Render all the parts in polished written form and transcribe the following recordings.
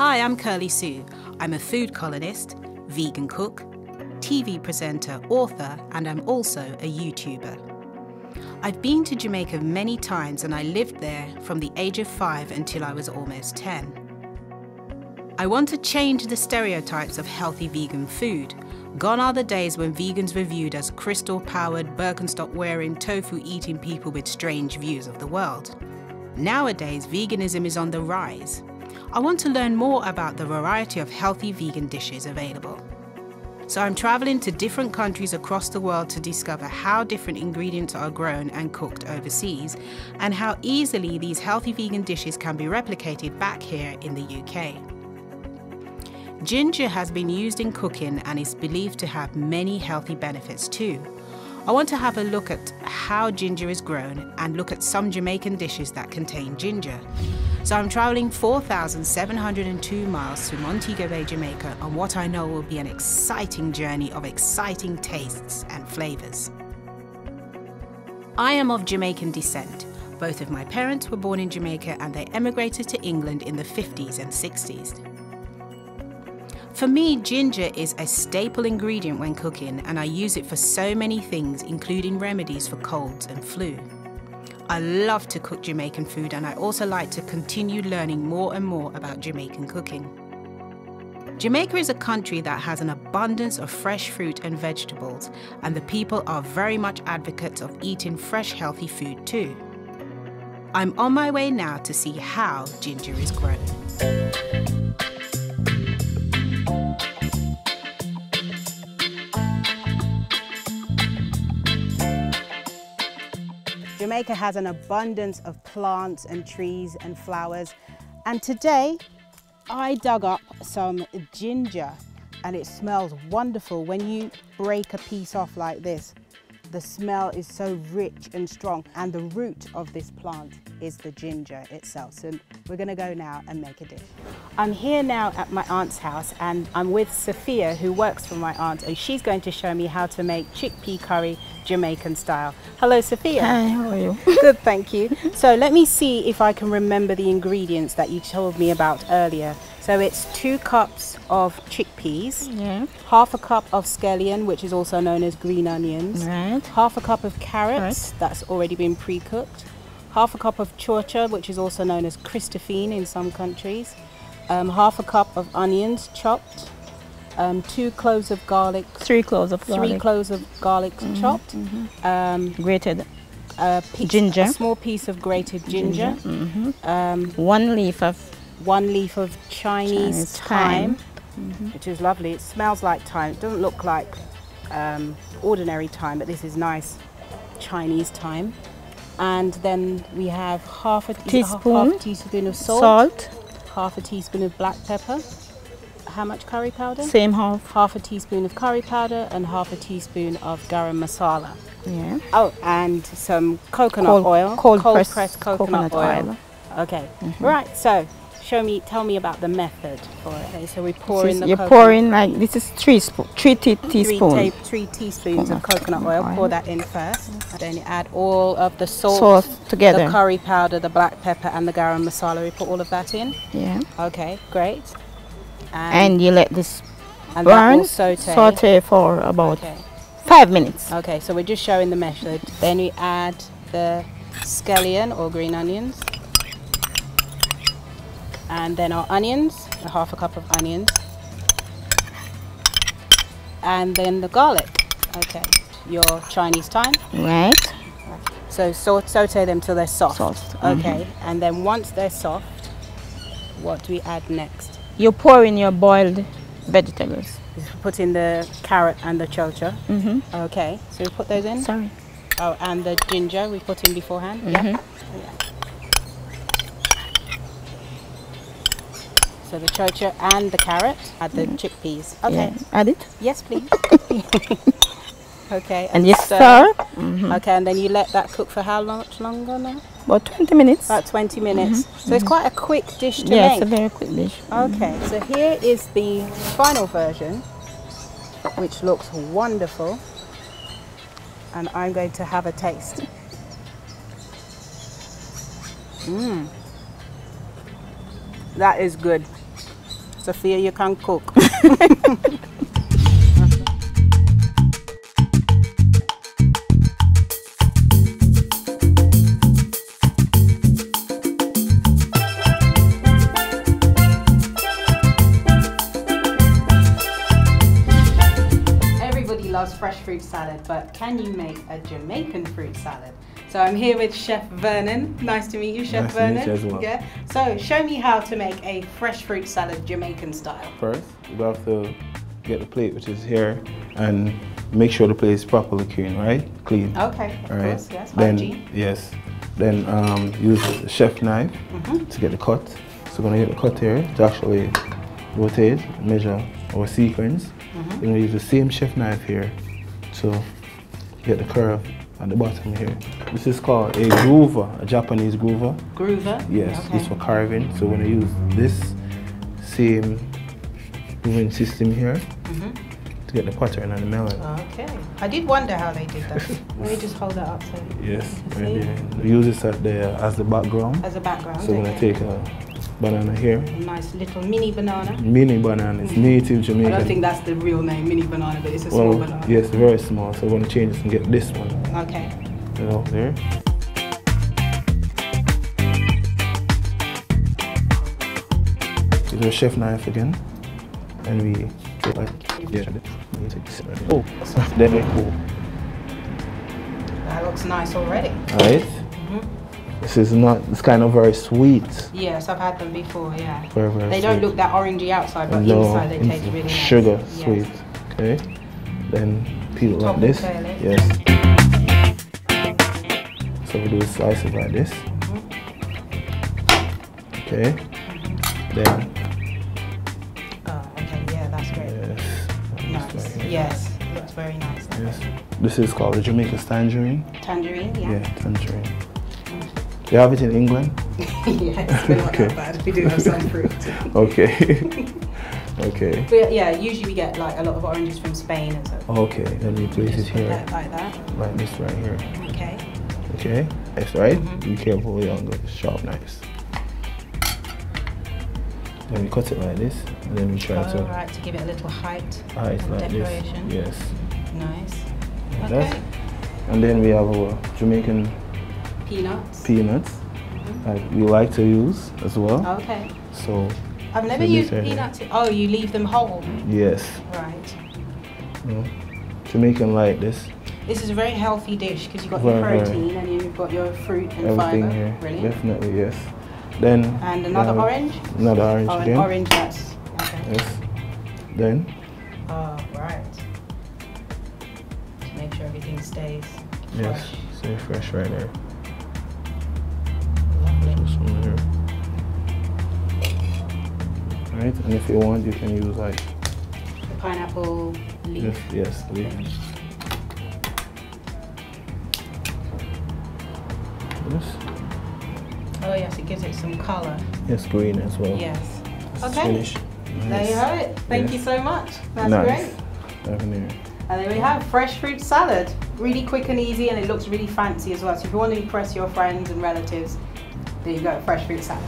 Hi, I'm Kirly-Sue. I'm a food columnist, vegan cook, TV presenter, author, and I'm also a YouTuber. I've been to Jamaica many times and I lived there from the age of 5 until I was almost 10. I want to change the stereotypes of healthy vegan food. Gone are the days when vegans were viewed as crystal-powered, Birkenstock-wearing, tofu-eating people with strange views of the world. Nowadays, veganism is on the rise. I want to learn more about the variety of healthy vegan dishes available. So I'm traveling to different countries across the world to discover how different ingredients are grown and cooked overseas, and how easily these healthy vegan dishes can be replicated back here in the UK. Ginger has been used in cooking and is believed to have many healthy benefits too. I want to have a look at how ginger is grown and look at some Jamaican dishes that contain ginger. So I'm traveling 4,702 miles to Montego Bay, Jamaica on what I know will be an exciting journey of exciting tastes and flavors. I am of Jamaican descent. Both of my parents were born in Jamaica and they emigrated to England in the 50s and 60s. For me, ginger is a staple ingredient when cooking, and I use it for so many things, including remedies for colds and flu. I love to cook Jamaican food, and I also like to continue learning more and more about Jamaican cooking. Jamaica is a country that has an abundance of fresh fruit and vegetables, and the people are very much advocates of eating fresh, healthy food too. I'm on my way now to see how ginger is grown. Jamaica has an abundance of plants and trees and flowers, and today I dug up some ginger and it smells wonderful. When you break a piece off like this, the smell is so rich and strong, and the root of this plant is the ginger itself. So we're going to go now and make a dish. I'm here now at my aunt's house and I'm with Sophia, who works for my aunt, and she's going to show me how to make chickpea curry Jamaican style. Hello Sophia. Hi, how are you? Good, thank you. So let me see if I can remember the ingredients that you told me about earlier. So it's 2 cups of chickpeas, Yeah. half a cup of scallion, which is also known as green onions, Right. half a cup of carrots that's already been pre-cooked, half a cup of chorcha, which is also known as Christophine in some countries, half a cup of onions chopped, 2 cloves of garlic, 3 cloves of garlic. 3 cloves of garlic chopped, Grated a small piece of grated ginger. 1 leaf of 1 leaf of Chinese thyme, which is lovely. It smells like thyme. It doesn't look like ordinary thyme, but this is nice Chinese thyme. And then we have half a teaspoon of salt, half a teaspoon of black pepper. How much curry powder? Same half. Half a teaspoon of curry powder and half a teaspoon of garam masala. Yeah. Oh, and some coconut oil. Cold pressed coconut oil. Okay. Right. So tell me about the method for it. Okay, so we pour in the You're coconut. pouring like, this is 3 teaspoons. 3 teaspoons of coconut oil. Pour that in first. And then you add all of the salt together. the curry powder, the black pepper and the garam masala. We put all of that in. Yeah. Okay, great. And you let this and burn, that will saute for about 5 minutes. Okay, so we're just showing the method. Then we add the scallion or green onions. And then our onions, half a cup of onions. And then the garlic. Okay, your Chinese thyme. Right. So saute them till they're soft. Okay, and then once they're soft, what do we add next? You pour in your boiled vegetables. We put in the carrot and the chocha. Okay, so we put those in? Sorry. Oh, and the ginger we put in beforehand? Yeah. So the chocha and the carrot, add the chickpeas. Okay. Yeah. Add it. Yes, please. Okay. And you stir. Okay, and then you let that cook for how much longer now? About 20 minutes. About 20 minutes. So it's quite a quick dish to make. Yeah, it's a very quick dish. Okay, so here is the final version, which looks wonderful. And I'm going to have a taste. That is good. Sophia, you can cook. Everybody loves fresh fruit salad, but can you make a Jamaican fruit salad? So I'm here with Chef Vernon. Nice to meet you, Chef Vernon. Nice to meet you as well. Yeah. So show me how to make a fresh fruit salad Jamaican style. First, you have to get the plate, which is here, and make sure the plate is properly clean, right? Clean. Okay, of course, yes, Then, hygiene. yes. Then use a chef knife to get the cut. So we're gonna get the cut here to actually rotate, measure our sequence. We're gonna use the same chef knife here to get the curve at the bottom here. This is called a groover, a Japanese groover. Groover? Yes, Okay. it's for carving. So we're gonna use this same grooving system here to get the pattern and the melon. Okay. I did wonder how they did that. Let me just hold that up so Yes, you can right see. there. We use this as the background. As a background. So we're gonna take a banana here. A nice little mini banana. Mini banana, it's native Jamaican. I don't think that's the real name, mini banana, but it's a small banana. Yes, very small. So we're gonna change this and get this one. Okay. You know, there. Use our chef knife again, and we take like oh, then we go. That looks nice already. Alright. This is not. It's kind of very sweet. Yes, I've had them before. Yeah. Very, very They don't sweet. look that orangey outside, but No, inside they taste really nice. sugar Yes. sweet. Okay. Then peel it Top like this. and tail it. Yes. So we do slices like this. Okay. Then Oh, okay. Yeah, that's great. yes. Nice. Yes, looks very nice. Yes. This is called the Jamaican tangerine. Tangerine. Yeah. Yeah, tangerine. You have it in England? Yes, we're not Okay. that bad. We do have some fruit. Okay. Okay. But yeah, usually we get like a lot of oranges from Spain and so. Okay. Then we place it Just put here, that like that. like this right here. Okay. Okay. That's right. Be careful with your sharp knives. Then we cut it like this, and then we try to Right, to give it a little height height and like decoration. this. Yes. Nice. Like Okay. that. And then we have our Jamaican Peanuts. peanuts that we like to use as well. Okay. So I've never so used these are- peanuts. Oh, you leave them whole. yes, Right. you know, Jamaican like this. This is a very healthy dish because you've got your Very, very. protein and you've got your fruit and Everything fiber. here, Brilliant. definitely yes. Then And another orange. Another orange Oh, again. an orange. That's okay. Yes. Then Oh, right. To make sure everything stays yes, fresh. stay fresh right there. Lovely. This one here. Right, and if you want, you can use like The pineapple leaf. yes, leaf. Yes. Oh yes, it gives it some colour. Yes, green as well. Yes. It's Okay. finished. There you have it. Thank Yes. you so much. That's Nice. great. Definitely. And there we have fresh fruit salad. Really quick and easy, and it looks really fancy as well. So if you want to impress your friends and relatives, there you go, fresh fruit salad.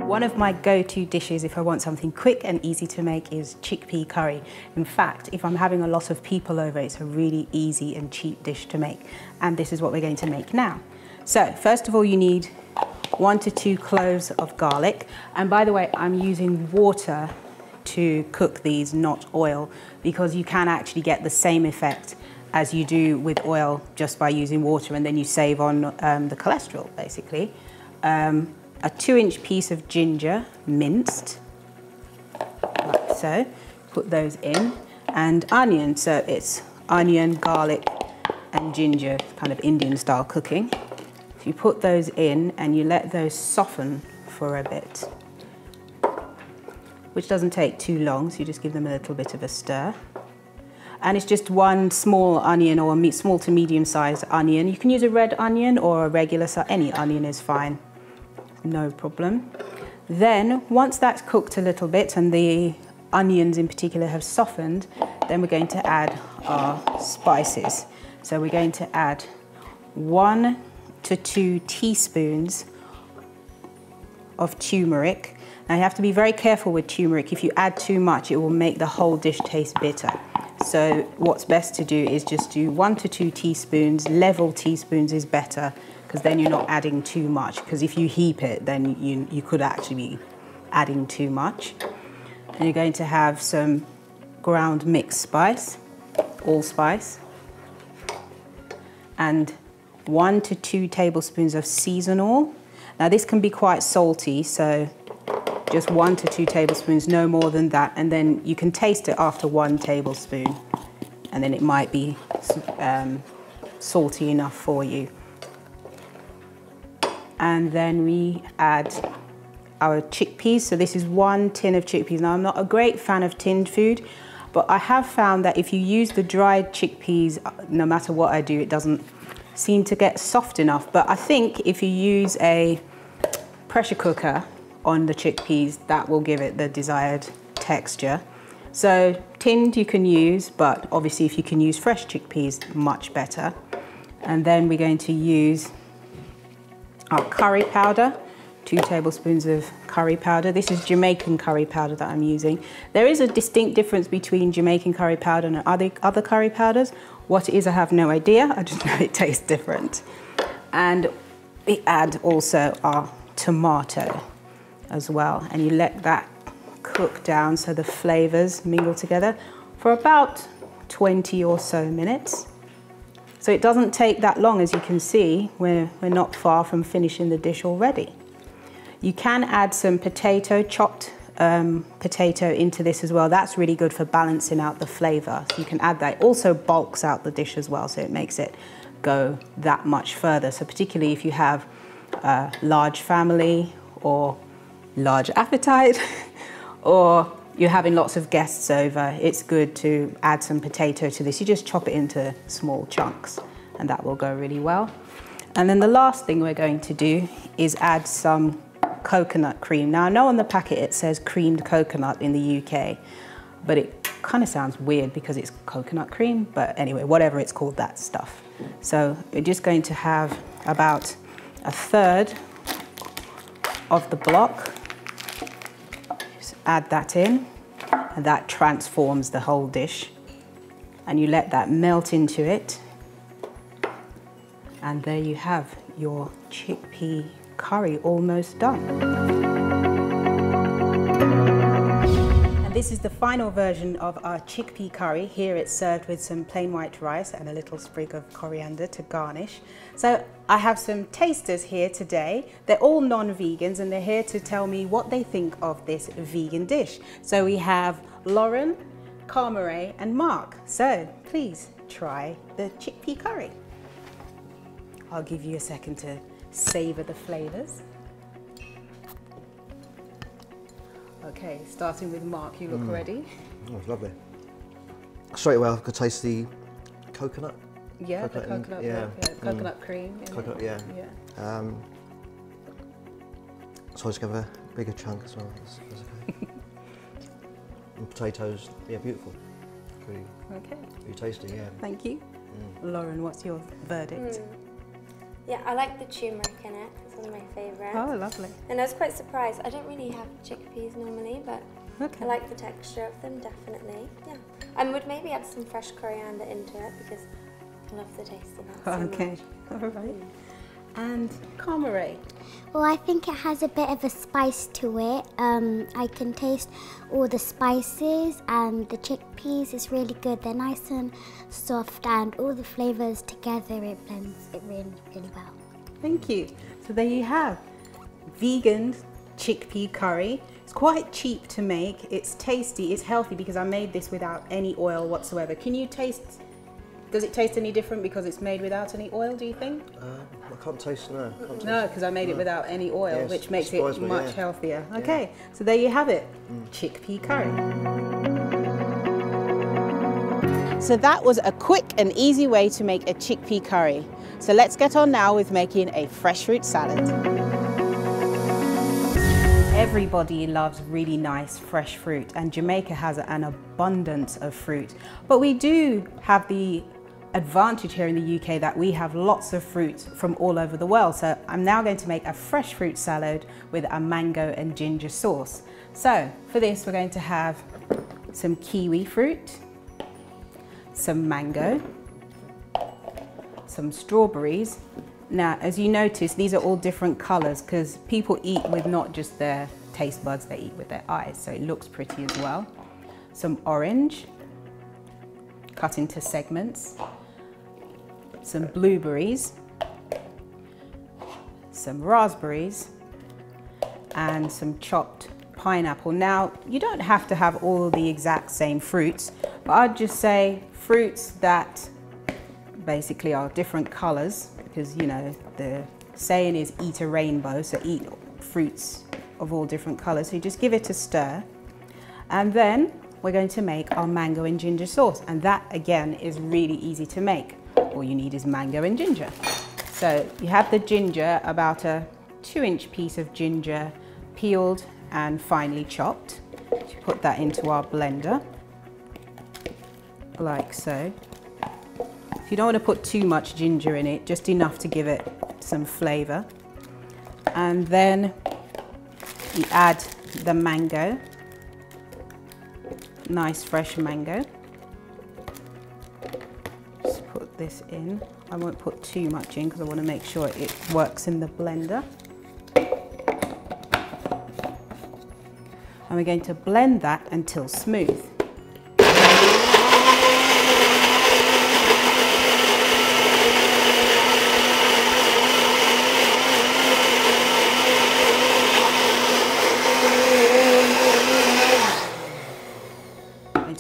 One of my go-to dishes if I want something quick and easy to make is chickpea curry. In fact, if I'm having a lot of people over, it's a really easy and cheap dish to make. And this is what we're going to make now. So first of all, you need 1 to 2 cloves of garlic. And by the way, I'm using water to cook these, not oil, because you can actually get the same effect as you do with oil just by using water, and then you save on the cholesterol, basically. A 2-inch piece of ginger, minced, like so. Put those in. And onion, so it's onion, garlic, and ginger, kind of Indian style cooking. So you put those in and you let those soften for a bit, which doesn't take too long, so you just give them a little bit of a stir. And it's just 1 small onion, or small to medium sized onion. You can use a red onion or a regular size, any onion is fine. No problem. Then once that's cooked a little bit and the onions in particular have softened, then we're going to add our spices. So we're going to add 1 to 2 teaspoons of turmeric. Now you have to be very careful with turmeric. If you add too much, it will make the whole dish taste bitter. So what's best to do is just do 1 to 2 teaspoons. Level teaspoons is better, because then you're not adding too much. Because if you heap it, then you could actually be adding too much. And you're going to have some ground mixed spice, allspice, and 1 to 2 tablespoons of seasonal. Now this can be quite salty, so just 1 to 2 tablespoons, no more than that. And then you can taste it after 1 tablespoon, and then it might be salty enough for you. And then we add our chickpeas. So this is 1 tin of chickpeas. Now I'm not a great fan of tinned food, but I have found that if you use the dried chickpeas, no matter what I do, it doesn't seem to get soft enough. But I think if you use a pressure cooker on the chickpeas, that will give it the desired texture. So tinned you can use, but obviously if you can use fresh chickpeas, much better. And then we're going to use our curry powder, 2 tablespoons of curry powder. This is Jamaican curry powder that I'm using. There is a distinct difference between Jamaican curry powder and other curry powders. What it is, I have no idea. I just know it tastes different. And we add also our tomato as well. And you let that cook down so the flavors mingle together for about 20 or so minutes. So it doesn't take that long. As you can see, we're not far from finishing the dish already. You can add some potato, chopped potato into this as well. That's really good for balancing out the flavor. So you can add that. It also bulks out the dish as well, so it makes it go that much further. So particularly if you have a large family or large appetite, or you're having lots of guests over, it's good to add some potato to this. You just chop it into small chunks and that will go really well. And then the last thing we're going to do is add some coconut cream. Now I know on the packet it says creamed coconut in the UK, but it kind of sounds weird because it's coconut cream, but anyway, whatever it's called, that stuff. So we're just going to have about 1/3 of the block. Just add that in, and that transforms the whole dish. And you let that melt into it. And there you have your chickpea curry almost done. And this is the final version of our chickpea curry. Here it's served with some plain white rice and a little sprig of coriander to garnish. So I have some tasters here today. They're all non-vegans and they're here to tell me what they think of this vegan dish. So we have Lauren, Carmere and Mark. So please try the chickpea curry. I'll give you a second to savor the flavors. Okay, starting with Mark, you look ready. Oh, it's lovely. Straight away I could taste the coconut. Yeah, the coconut, coconut cream. Coconut, yeah. So I just give a bigger chunk as well. That's okay. And potatoes, yeah, beautiful. Really tasty, yeah. Thank you. Lauren, what's your verdict? Yeah, I like the turmeric in it. It's one of my favourites. Oh, lovely. And I was quite surprised. I don't really have chickpeas normally, but I like the texture of them, definitely. Yeah. I would maybe add some fresh coriander into it because I love the taste of that so much. All right. And Carmere? Well, I think it has a bit of a spice to it. I can taste all the spices, and the chickpeas is really good. They're nice and soft, and all the flavours together, it blends it really, really well. Thank you. So there you have vegan chickpea curry. It's quite cheap to make. It's tasty, it's healthy because I made this without any oil whatsoever. Can you taste? Does it taste any different because it's made without any oil, do you think? I can't taste, no. No, because I made it without any oil, Yes, which makes it much healthier. Yeah. Okay, so there you have it, chickpea curry. So that was a quick and easy way to make a chickpea curry. So let's get on now with making a fresh fruit salad. Everybody loves really nice fresh fruit, and Jamaica has an abundance of fruit. But we do have the advantage here in the UK that we have lots of fruits from all over the world. So I'm now going to make a fresh fruit salad with a mango and ginger sauce. So for this, we're going to have some kiwi fruit, some mango, some strawberries. Now, as you notice, these are all different colors because people eat with not just their taste buds, they eat with their eyes, so it looks pretty as well. Some orange, cut into segments, some blueberries, some raspberries, and some chopped pineapple. Now, you don't have to have all of the exact same fruits, but I'd just say fruits that basically are different colors, because you know the saying is eat a rainbow, so eat fruits of all different colors. So you just give it a stir, and then we're going to make our mango and ginger sauce, and that again is really easy to make. All you need is mango and ginger. So you have the ginger, about a 2-inch piece of ginger, peeled and finely chopped. So put that into our blender like so. You don't want to put too much ginger in it, just enough to give it some flavor. And then you add the mango, nice fresh mango. Just put this in. I won't put too much in because I want to make sure it works in the blender. And we're going to blend that until smooth.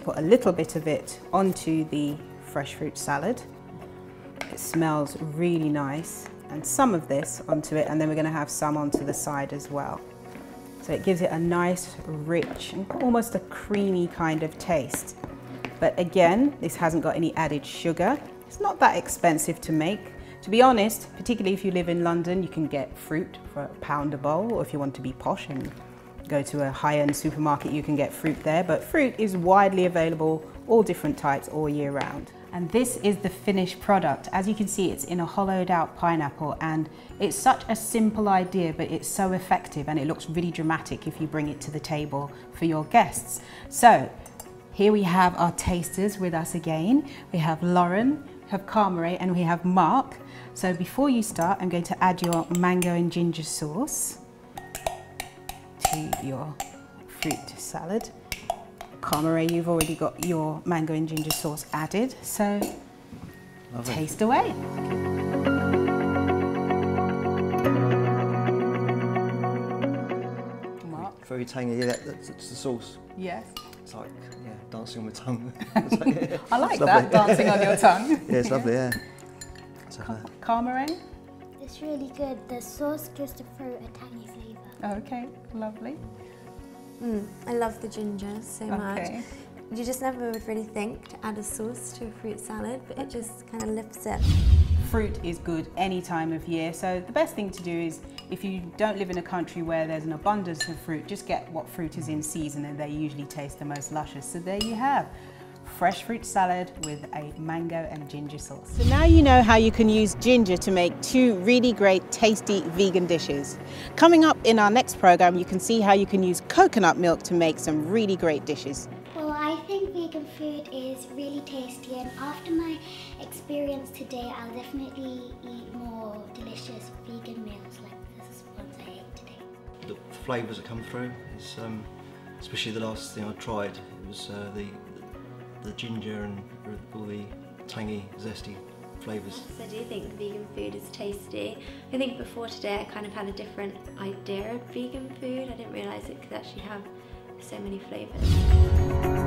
Put a little bit of it onto the fresh fruit salad. It smells really nice, and some of this onto it, and then we're going to have some onto the side as well. So it gives it a nice, rich, and almost a creamy kind of taste. But again, this hasn't got any added sugar. It's not that expensive to make. To be honest, particularly if you live in London, you can get fruit for £1 a bowl, or if you want to be posh and go to a high-end supermarket, you can get fruit there, but fruit is widely available, all different types, all year round. And this is the finished product. As you can see, it's in a hollowed out pineapple, and it's such a simple idea, but it's so effective, and it looks really dramatic if you bring it to the table for your guests. So here we have our tasters with us again. We have Lauren, we have Carmere, and we have Mark. So before you start, I'm going to add your mango and ginger sauce to your fruit salad. Carmere, you've already got your mango and ginger sauce added, so lovely. Taste away. Mark? Very tangy, yeah, that's the sauce. Yes. It's like, yeah, dancing on my tongue. I like that, dancing on your tongue. Yeah, it's lovely, yeah. Carmere? It's really good. The sauce gives the fruit a tangy flavour. Okay, lovely. I love the ginger so much. You just never would really think to add a sauce to a fruit salad, but it just kind of lifts it. Fruit is good any time of year, so the best thing to do is, if you don't live in a country where there's an abundance of fruit, just get what fruit is in season, and they usually taste the most luscious. So there you have fresh fruit salad with a mango and ginger sauce. So now you know how you can use ginger to make 2 really great tasty vegan dishes. Coming up in our next program, you can see how you can use coconut milk to make some really great dishes. Well, I think vegan food is really tasty, and after my experience today, I'll definitely eat more delicious vegan meals like this ones I ate today. The flavours that come through, is, especially the last thing I tried, it was the ginger and all the tangy, zesty flavours. Yes, I do think vegan food is tasty. I think before today I kind of had a different idea of vegan food. I didn't realise it could actually have so many flavours.